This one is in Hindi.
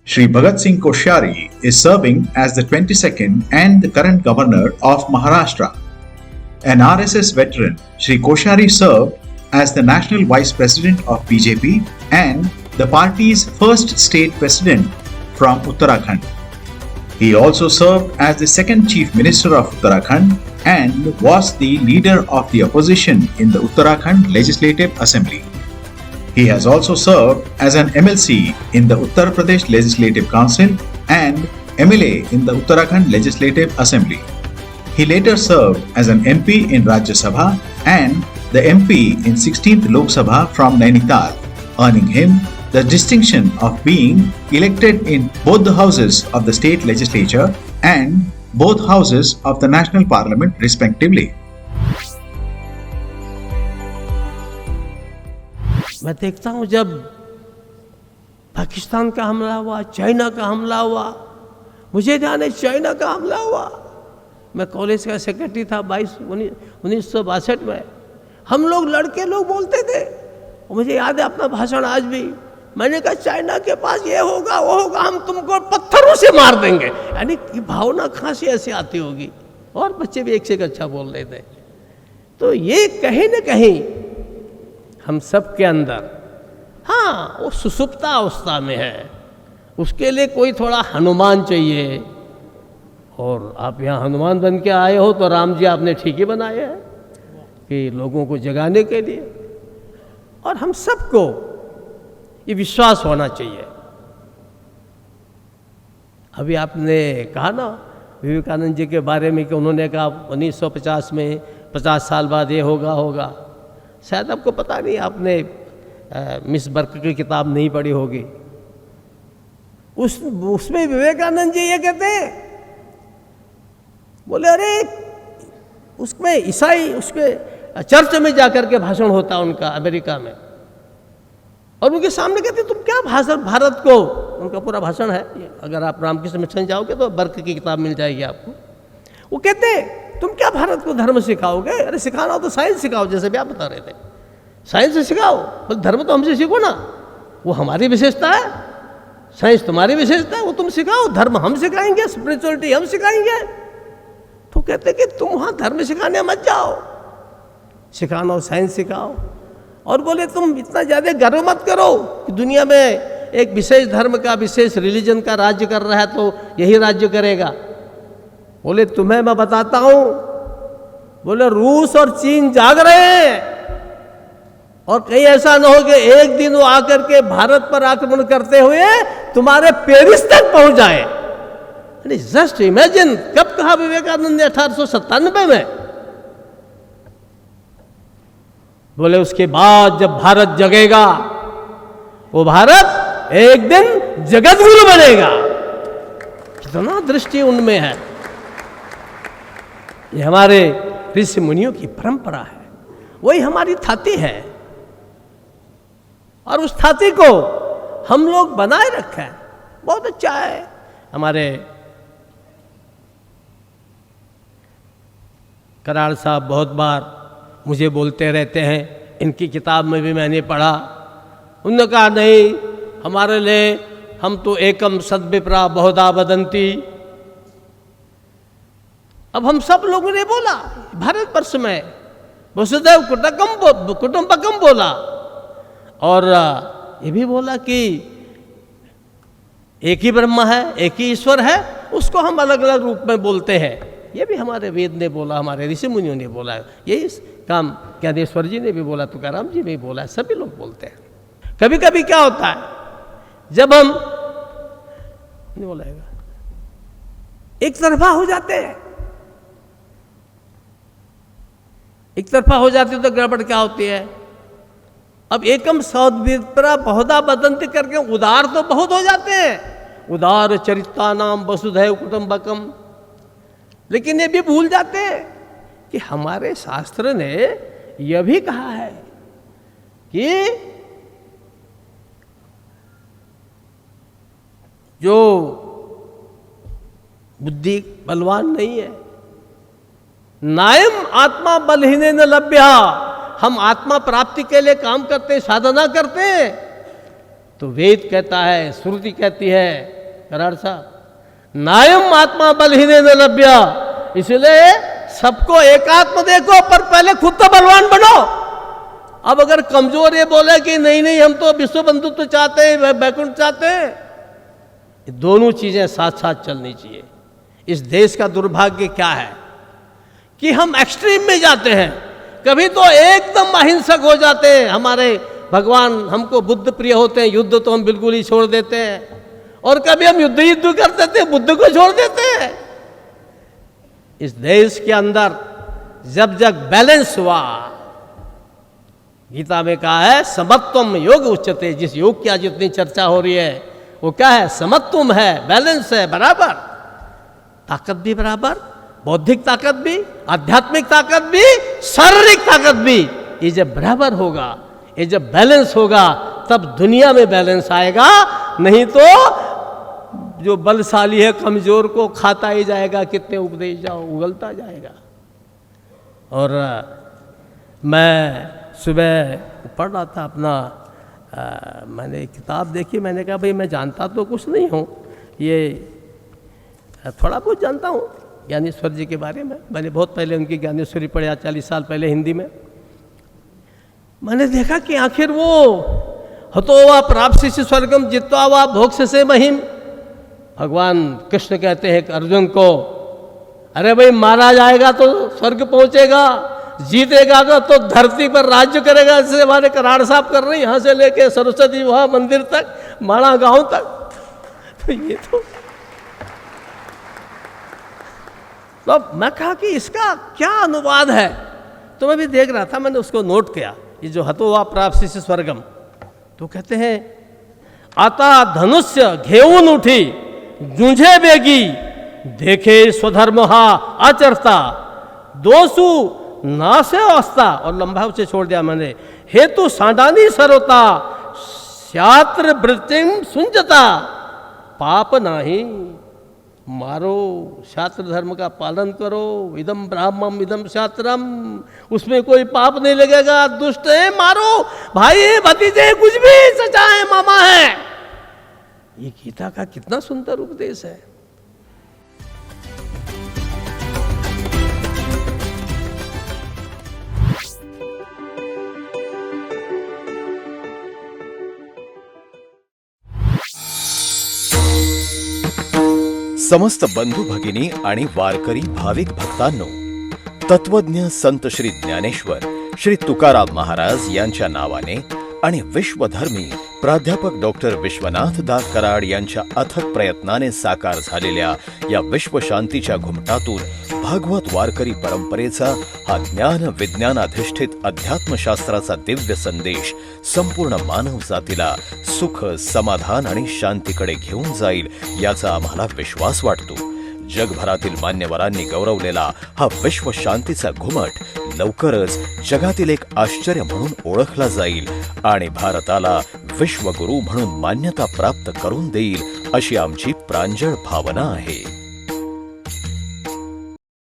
Shri Bhagat Singh Koshyari is serving as the 22nd and the current governor of Maharashtra. An RSS veteran, Shri Koshyari served as the national vice president of BJP and the party's first state president from Uttarakhand. He also served as the second chief minister of Uttarakhand and was the leader of the opposition in the Uttarakhand Legislative Assembly. He has also served as an MLC in the Uttar Pradesh Legislative Council and MLA in the Uttarakhand Legislative Assembly. He later served as an MP in Rajya Sabha and the MP in 16th Lok Sabha from Nainital, earning him the distinction of being elected in both the houses of the state legislature and both houses of the national parliament respectively. मैं देखता हूँ जब पाकिस्तान का हमला हुआ, चाइना का हमला हुआ, मुझे ध्यान है चाइना का हमला हुआ, मैं कॉलेज का सेक्रेटरी था 1962 में। हम लोग लड़के लोग बोलते थे, मुझे याद है अपना भाषण आज भी। मैंने कहा चाइना के पास ये होगा वो होगा, हम तुमको पत्थरों से मार देंगे। यानी ये भावना कहाँ से ऐसे आती होगी। और बच्चे भी एक से एक अच्छा बोल रहे थे। तो ये कहीं न कहीं हम सब के अंदर, हाँ, वो सुसुप्ता अवस्था में है। उसके लिए कोई थोड़ा हनुमान चाहिए। और आप यहाँ हनुमान बन के आए हो तो राम जी आपने ठीक ही बनाए हैं कि लोगों को जगाने के लिए। और हम सबको ये विश्वास होना चाहिए। अभी आपने कहा ना विवेकानंद जी के बारे में कि उन्होंने कहा 1950 में 50 साल बाद ये होगा। शायद आपको पता नहीं, आपने मिस बर्क की किताब नहीं पढ़ी होगी। उसमें विवेकानंद जी ये कहते हैं, बोले अरे उसमें ईसाई उसके चर्च में जाकर के भाषण होता उनका अमेरिका में, और उनके सामने कहते तुम क्या भाषण भारत को, उनका पूरा भाषण है, अगर आप रामकृष्ण मिशन जाओगे तो बर्क की किताब मिल जाएगी आपको। वो कहते तुम क्या भारत को धर्म सिखाओगे? अरे सिखाना हो तो साइंस सिखाओ, जैसे भी आप बता रहे थे, साइंस से सिखाओ, बोले धर्म तो हमसे सीखो ना, वो हमारी विशेषता है, साइंस तुम्हारी विशेषता है, वो तुम सिखाओ, धर्म हम सिखाएंगे, स्पिरिचुअलिटी हम सिखाएंगे। तो कहते कि तुम वहाँ धर्म सिखाने मत जाओ, सिखाना हो साइंस सिखाओ। और बोले तुम इतना ज़्यादा गर्व मत करो कि दुनिया में एक विशेष धर्म का, विशेष रिलीजन का राज्य कर रहा है तो यही राज्य करेगा। बोले तुम्हें मैं बताता हूँ, बोले रूस और चीन जाग रहे हैं, और कहीं ऐसा न हो कि एक दिन वो आकर के भारत पर आक्रमण करते हुए तुम्हारे पेरिस तक पहुंच जाए। जस्ट इमेजिन, कब कहा विवेकानंद ने? 1897 में। बोले उसके बाद जब भारत जगेगा, वो भारत एक दिन जगत गुरु बनेगा। कितना दृष्टि उनमें है। ये हमारे ऋषि मुनियों की परंपरा है, वही हमारी थाती है, और उस थाती को हम लोग बनाए रखे हैं। बहुत अच्छा है। हमारे कराड़ साहब बहुत बार मुझे बोलते रहते हैं, इनकी किताब में भी मैंने पढ़ा, उन्होंने कहा नहीं हमारे लिए, हम तो एकम सद्विप्रा बहुधा वदंती। अब हम सब लोगों ने बोला भारतवर्ष में वसुधैव कुटुंबकम बोला, और ये भी बोला कि एक ही ब्रह्मा है, एक ही ईश्वर है, उसको हम अलग अलग रूप में बोलते हैं। ये भी हमारे वेद ने बोला, हमारे ऋषि मुनियों ने बोला है। यही काम ज्ञानेश्वर जी ने भी बोला, तुकाराम जी ने भी बोला है, सभी लोग बोलते हैं। कभी कभी क्या होता है, जब हम नहीं बोलेगा एक तरफा हो जाते हैं, एक तरफा हो जाती है तो गड़बड़ क्या होती है। अब एकम सद्विप्रा बहुधा वदंती करके उदार तो बहुत हो जाते हैं, उदार चरिता नाम वसुधैव कुटुंबकम, लेकिन ये भी भूल जाते हैं कि हमारे शास्त्र ने यह भी कहा है कि जो बुद्धि बलवान नहीं है, नायम आत्मा बलहीन न लभ्या, हम आत्मा प्राप्ति के लिए काम करते हैं, साधना करते हैं, तो वेद कहता है, श्रुति कहती है कराड़ साहब, नायम आत्मा बलहीने न लभ्या, इसलिए सबको एकात्म देखो पर पहले खुद तो बलवान बनो। अब अगर कमजोर ये बोले कि नहीं नहीं हम तो विश्व बंधुत्व चाहते हैं, वैकुंठ चाहते हैं, दोनों चीजें साथ साथ चलनी चाहिए। इस देश का दुर्भाग्य क्या है कि हम एक्सट्रीम में जाते हैं, कभी तो एकदम अहिंसक हो जाते हैं, हमारे भगवान हमको बुद्ध प्रिय होते हैं, युद्ध तो हम बिल्कुल ही छोड़ देते हैं, और कभी हम युद्ध कर देते हैं, बुद्ध को छोड़ देते हैं। इस देश के अंदर जब जब बैलेंस हुआ, गीता में कहा है समत्वम योग उच्यते, जिस योग की आज जितनी चर्चा हो रही है वो क्या है, समत्वम है, बैलेंस है, बराबर, ताकत भी बराबर, बौद्धिक ताकत भी, आध्यात्मिक ताकत भी, शारीरिक ताकत भी, ये जब बराबर होगा, ये जब बैलेंस होगा तब दुनिया में बैलेंस आएगा। नहीं तो जो बलशाली है कमजोर को खाता ही जाएगा, कितने उपदेश जाओ उगलता जाएगा। और मैं सुबह पढ़ रहा था अपना, मैंने किताब देखी, मैंने कहा भाई मैं जानता तो कुछ नहीं हूँ, ये थोड़ा बहुत जानता हूँ ज्ञानेश्वर जी के बारे में। मैंने बहुत पहले उनकी ज्ञानेश्वरी पढ़ा, 40 साल पहले हिंदी में। मैंने देखा कि आखिर वो हतो वा प्राप्स्यसि स्वर्गम जित्वा वा भोक्ष्यसे महिम, भगवान कृष्ण कहते हैं अर्जुन को, अरे भाई मारा जाएगा तो स्वर्ग पहुंचेगा, जीतेगा तो धरती पर राज्य करेगा। जैसे हमारे कराड़ साहब कर रहे हैं, यहाँ से लेके सरस्वती वहाँ मंदिर तक, माणा गांव तक। तो ये तो मैं कहा कि इसका क्या अनुवाद है, तो मैं भी देख रहा था, मैंने उसको नोट किया, ये जो हतो वा प्राप्स्यसि स्वर्गम, तो कहते हैं आता धनुष्य घेऊन उठी जूझे बेगी, देखे स्वधर्म हा आचरता, दोषु नासे अस्ता, और लंबा उसे छोड़ दिया मैंने, हेतु सांडानी सरोता, शास्त्र वृत्तिम सुंजता, पाप नाही, मारो, शास्त्र धर्म का पालन करो, इदम ब्राह्मम इदम शास्त्रम, उसमें कोई पाप नहीं लगेगा, दुष्ट है मारो, भाई है भतीजे है, कुछ भी, सचा है मामा है। ये गीता का कितना सुंदर उपदेश है। समस्त बंधू भगिनी आणि वारकरी भाविक भक्तांनो, तत्वज्ञ संत श्री ज्ञानेश्वर श्री तुकाराम महाराज यांच्या नावाने आणि विश्वधर्मी प्राध्यापक डॉक्टर विश्वनाथ दास कराड यांच्या अथक प्रयत्नाने साकार झालेल्या या विश्वशांतीच्या घुमटातून भागवत वारकरी परंपरेचा हा ज्ञान विज्ञानाधिष्ठित अध्यात्मशास्त्राचा दिव्य संदेश संपूर्ण मानव जातीला सुख, समाधान आणि शांतीकडे घेऊन जाईल याचा आम्हाला विश्वास वाटतो। जगभरातील मान्यवरांनी गौरवलेला हा विश्व शांतीचा घुमट लवकरच जगातील एक आश्चर्य म्हणून ओळखला जाईल आणि भारताला विश्वगुरू म्हणून मान्यता प्राप्त करून देईल अशी आमची प्रांजळ भावना आहे।